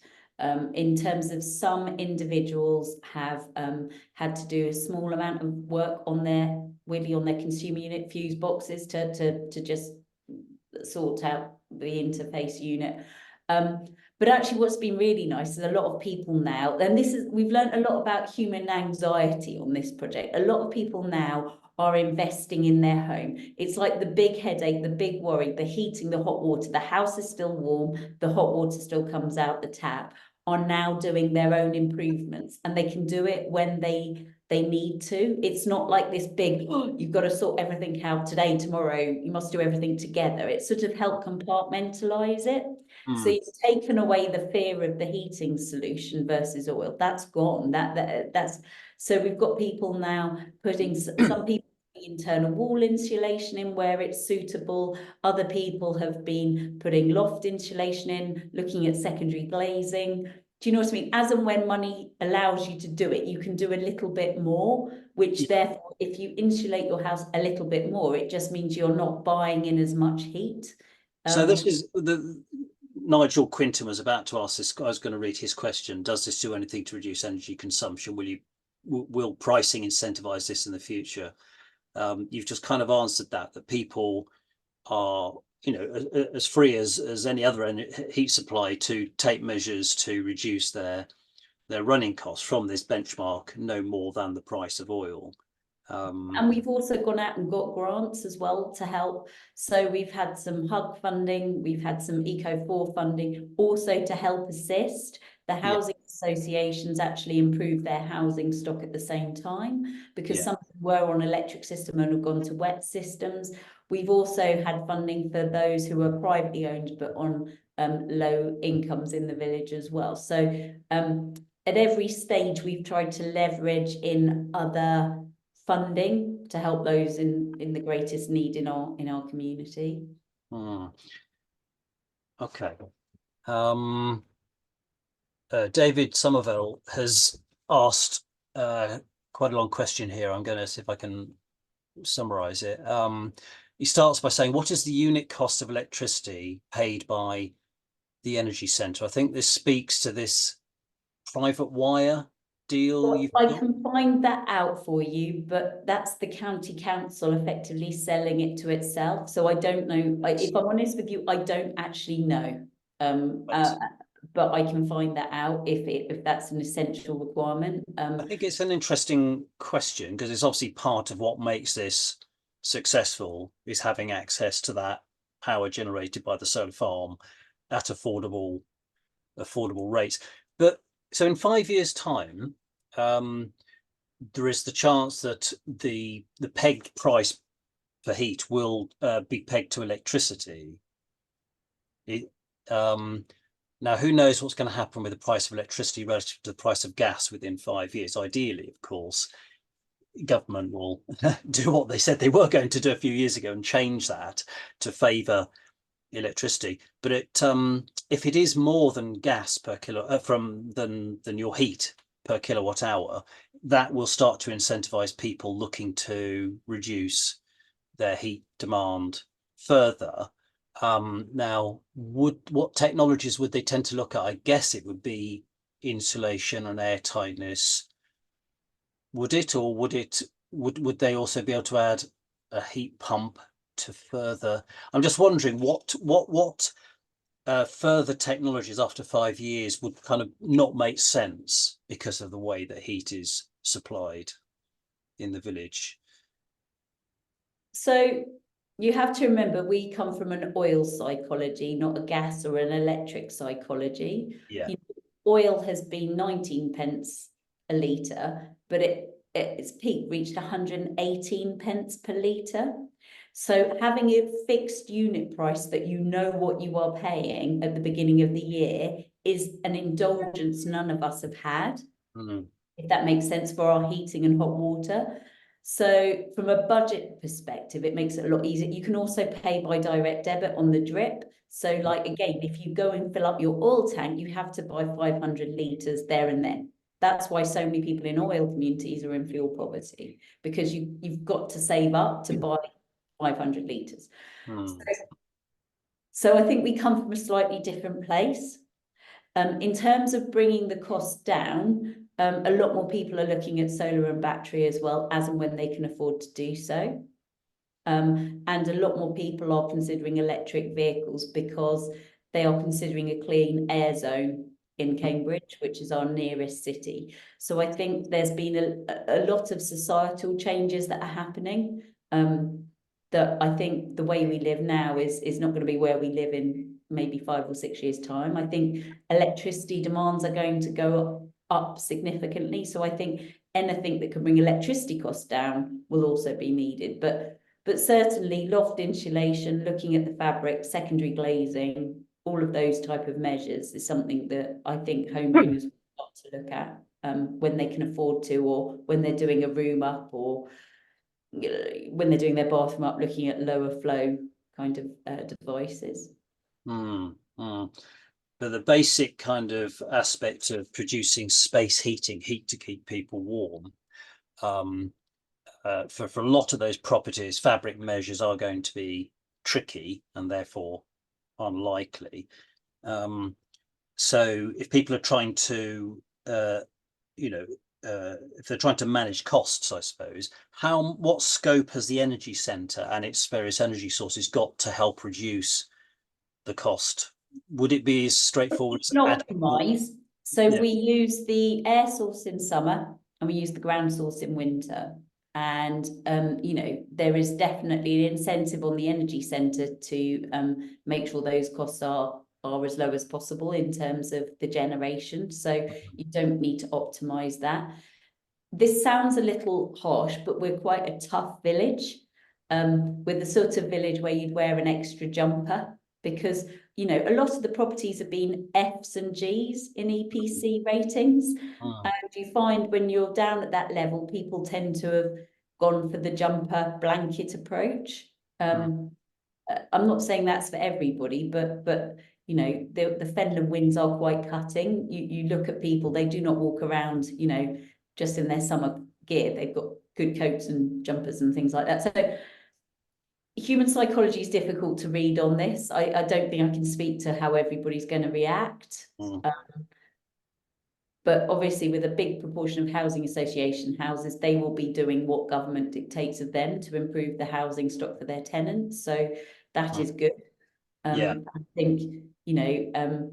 In terms of some individuals have had to do a small amount of work on their consumer unit fuse boxes to just sort out the interface unit. But actually what's been really nice is a lot of people now, and we've learned a lot about human anxiety on this project. A lot of people now are investing in their home. It's like the big headache, the big worry, the heating, the hot water, the house is still warm, the hot water still comes out the tap, are now doing their own improvements, and they can do it when they need to. It's not like this big, you've got to sort everything out today, tomorrow, you must do everything together. It's sort of helped compartmentalize it. So you've taken away the fear of the heating solution versus oil. That's gone. That's so we've got people now putting some people internal wall insulation in where it's suitable. Other people have been putting loft insulation in, looking at secondary glazing. Do you know what I mean? As and when money allows you to do it, you can do a little bit more, which therefore, if you insulate your house a little bit more, it just means you're not buying in as much heat. So this is Nigel Quinton was about to ask this. I was going to read his question. Does this do anything to reduce energy consumption? Will pricing incentivize this in the future? You've just kind of answered that people are, as free as any other heat supply to take measures to reduce their running costs from this benchmark, no more than the price of oil. And we've also gone out and got grants as well to help. So we've had some HUG funding, we've had some Eco4 funding, also to help assist. The housing associations actually improve their housing stock at the same time, because some were on electric system and have gone to wet systems. We've also had funding for those who are privately owned but on low incomes in the village as well. So at every stage we've tried to leverage in other funding to help those in the greatest need in our community. Okay. David Somerville has asked quite a long question here. I'm going to see if I can summarize it. He starts by saying, what is the unit cost of electricity paid by the energy centre? I think this speaks to this private wire deal you've I got. can find that out for you, but that's the county council effectively selling it to itself. So I don't know. If I'm honest with you, I don't actually know. But I can find that out if that's an essential requirement. I think it's an interesting question because it's obviously part of what makes this successful is having access to that power generated by the solar farm at affordable rates. But so in 5 years' time, there is the chance that the pegged price for heat will be pegged to electricity. Now, who knows what's going to happen with the price of electricity relative to the price of gas within 5 years? Ideally, of course, government will do what they said they were going to do a few years ago and change that to favour electricity. But if it is more than gas per kilo than your heat per kilowatt hour, that will start to incentivize people looking to reduce their heat demand further. Now, what technologies would they tend to look at? I guess it would be insulation and air tightness. Would it, or would they also be able to add a heat pump to further? I'm just wondering what further technologies after 5 years would kind of not make sense because of the way that heat is supplied in the village. So you have to remember, we come from an oil psychology, not a gas or an electric psychology. Yeah. Oil has been 19 pence a litre, but its peak reached 118 pence per litre. So having a fixed unit price that you know what you are paying at the beginning of the year is an indulgence none of us have had, if that makes sense, for our heating and hot water. So from a budget perspective, it makes it a lot easier. You can also pay by direct debit on the drip. So like, again, if you go and fill up your oil tank, you have to buy 500 litres there and then. That's why so many people in oil communities are in fuel poverty, because you've got to save up to buy 500 litres. So I think we come from a slightly different place. In terms of bringing the cost down, a lot more people are looking at solar and battery as well, as and when they can afford to do so. And a lot more people are considering electric vehicles because they are considering a clean air zone in Cambridge, which is our nearest city. So I think there's been a lot of societal changes that are happening, that I think the way we live now is not going to be where we live in maybe 5 or 6 years' time. I think electricity demands are going to go up significantly. So I think anything that can bring electricity costs down will also be needed. But certainly loft insulation, looking at the fabric, secondary glazing, all of those type of measures is something that I think homeowners will start to look at when they can afford to, or when they're doing a room up, or when they're doing their bathroom up, looking at lower flow kind of devices. But the basic kind of aspect of producing space heating, heat to keep people warm, for a lot of those properties, fabric measures are going to be tricky and therefore unlikely. So if people are trying to, if they're trying to manage costs, I suppose, what scope has the energy centre and its various energy sources got to help reduce the cost? Would it be as straightforward as optimize? So we use the air source in summer and we use the ground source in winter. And, there is definitely an incentive on the energy centre to make sure those costs are as low as possible in terms of the generation. So you don't need to optimise that. This sounds a little harsh, but we're quite a tough village. We're the sort of village where you'd wear an extra jumper, because a lot of the properties have been Fs and Gs in EPC ratings. And you find when you're down at that level, people tend to have gone for the jumper blanket approach. I'm not saying that's for everybody, but you know, the Fenland winds are quite cutting. You look at people, they do not walk around, you know, just in their summer gear. They've got good coats and jumpers and things like that. So human psychology is difficult to read on this. I don't think I can speak to how everybody's going to react. But obviously, with a big proportion of housing association houses, they will be doing what government dictates of them to improve the housing stock for their tenants. So that is good. Yeah. I think, you know,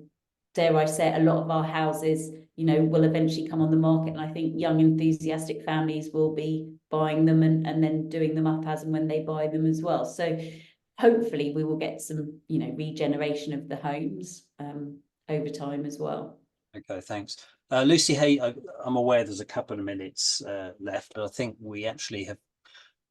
dare I say, a lot of our houses, you know, will eventually come on the market. And I think young, enthusiastic families will be buying them and then doing them up as and when they buy them as well. So hopefully we will get some, you know, regeneration of the homes over time as well. Okay, thanks. Lucy Hay, I'm aware there's a couple of minutes left, but I think we actually have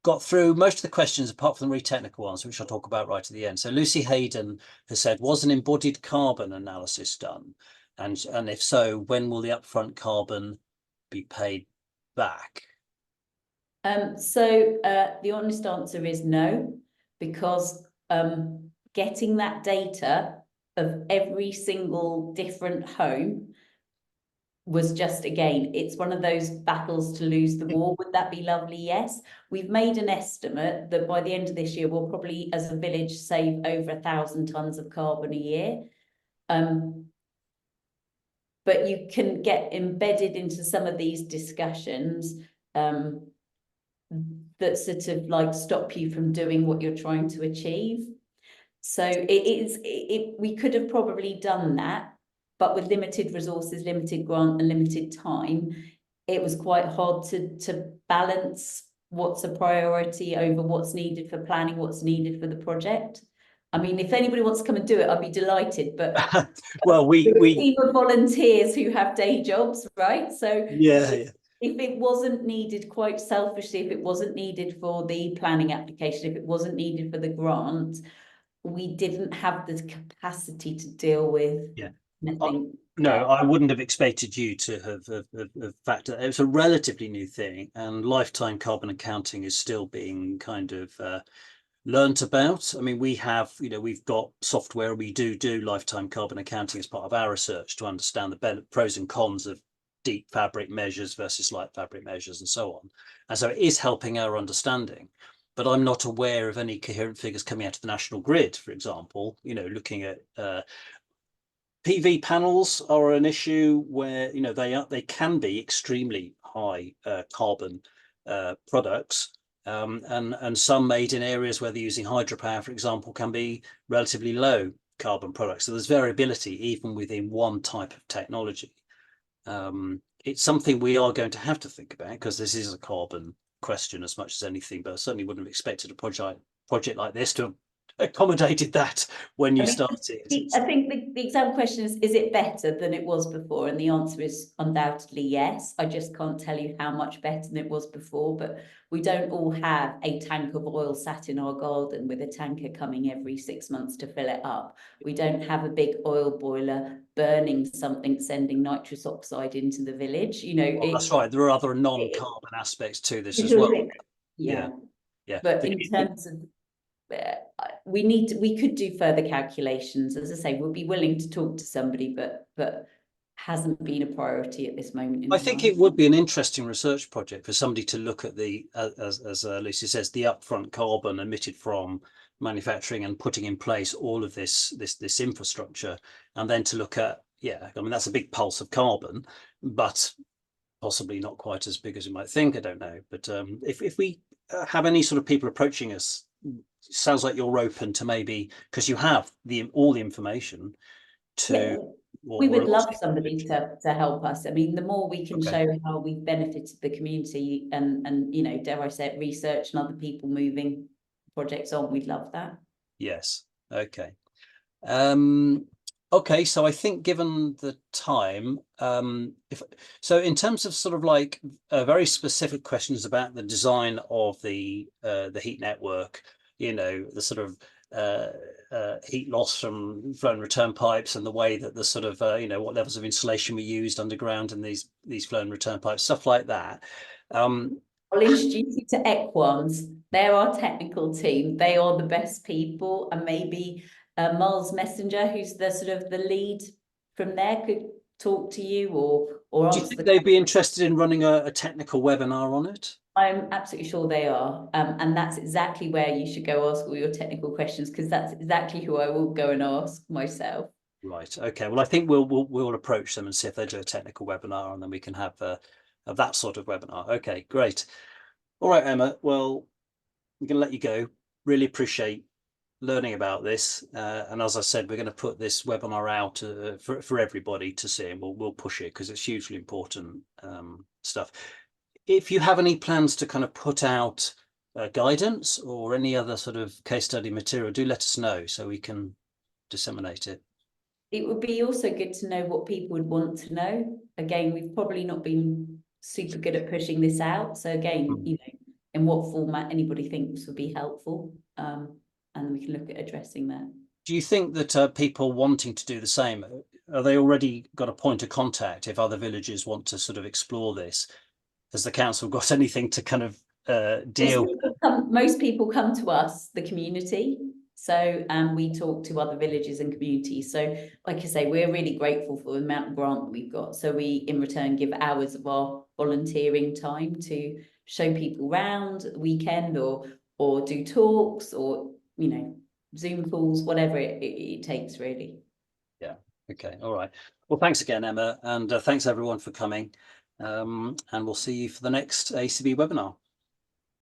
got through most of the questions apart from the really technical ones, which I'll talk about right at the end. So Lucy Hayden has said, was an embodied carbon analysis done? And if so, when will the upfront carbon be paid back? So the honest answer is no, because getting that data of every single different home was just, again, it's one of those battles to lose the war. Would that be lovely? Yes. We've made an estimate that by the end of this year, we'll probably, as a village, save over 1,000 tons of carbon a year. But you can get embedded into some of these discussions that sort of like stop you from doing what you're trying to achieve. So we could have probably done that, but with limited resources, limited grant and limited time, it was quite hard to balance what's a priority over what's needed for planning, what's needed for the project. I mean, if anybody wants to come and do it, I'd be delighted, but well, we team of volunteers who have day jobs, right? So yeah. if it wasn't needed, quite selfishly, if it wasn't needed for the planning application, if it wasn't needed for the grant, we didn't have the capacity to deal with anything. No, I wouldn't have expected you to have factored. It was a relatively new thing, and lifetime carbon accounting is still being kind of learnt about. I mean, we have, you know, we've got software. We do lifetime carbon accounting as part of our research to understand the pros and cons of deep fabric measures versus light fabric measures and so on. And so it is helping our understanding. But I'm not aware of any coherent figures coming out of the national grid, for example, you know, looking at PV panels are an issue where, you know, they can be extremely high carbon products, and some made in areas where they're using hydropower, for example, can be relatively low carbon products. So there's variability even within one type of technology. It's something we are going to have to think about because this is a carbon question as much as anything, but I certainly wouldn't have expected a project like this to have accommodated that when you started. I think the exam question is it better than it was before? And the answer is undoubtedly yes. I just can't tell you how much better than it was before, but we don't all have a tank of oil sat in our garden with a tanker coming every 6 months to fill it up. We don't have a big oil boiler burning something, sending nitrous oxide into the village. You know, well, that's right. There are other non-carbon aspects to this as well. Yeah. Yeah. But in terms of we could do further calculations. As I say, we'll be willing to talk to somebody, but hasn't been a priority at this moment in time. I think it would be an interesting research project for somebody to look at the, as Lucy says, the upfront carbon emitted from manufacturing and putting in place all of this infrastructure, and then to look at, I mean, that's a big pulse of carbon, but possibly not quite as big as you might think. I don't know, but if we have any sort of people approaching us, sounds like you're open to maybe, because you have all the information to. We would love somebody to help us. I mean, the more we can show how we've benefited the community and you know, dare I say it, research and other people moving projects on, we'd love that. Yes. Okay. Okay, so I think given the time, so in terms of sort of like very specific questions about the design of the heat network, you know, the sort of heat loss from flow and return pipes and the way that the sort of you know, what levels of insulation we used underground in these flow and return pipes, stuff like that. I'll introduce you to Equans. They're our technical team. They are the best people, and maybe Miles Messenger, who's the sort of the lead from there, could talk to you or Do you answer think the. they'd be interested in running a technical webinar on it? I'm absolutely sure they are, and that's exactly where you should go ask all your technical questions, because that's exactly who I will go and ask myself. Right. Okay. Well, I think we'll approach them and see if they do a technical webinar, and then we can have that sort of webinar. Okay, great. All right, Emma. Well, I'm going to let you go. Really appreciate learning about this, and as I said, we're going to put this webinar out for everybody to see, and we'll push it because it's hugely important stuff. If you have any plans to kind of put out guidance or any other sort of case study material, do let us know so we can disseminate it. It would be also good to know what people would want to know. Again, we've probably not been super good at pushing this out. So again, you know, in what format anybody thinks would be helpful, and we can look at addressing that. Do you think that people wanting to do the same, are they already got a point of contact if other villages want to sort of explore this? Has the council got anything to kind of deal with? Most people come to us, the community. So we talk to other villages and communities. So like I say, we're really grateful for the amount of grant that we've got. So we in return give hours of our volunteering time to show people around at the weekend or do talks or, you know, Zoom calls, whatever it takes really. Yeah. Okay. All right. Well, thanks again, Emma, and thanks everyone for coming. And we'll see you for the next AECB webinar.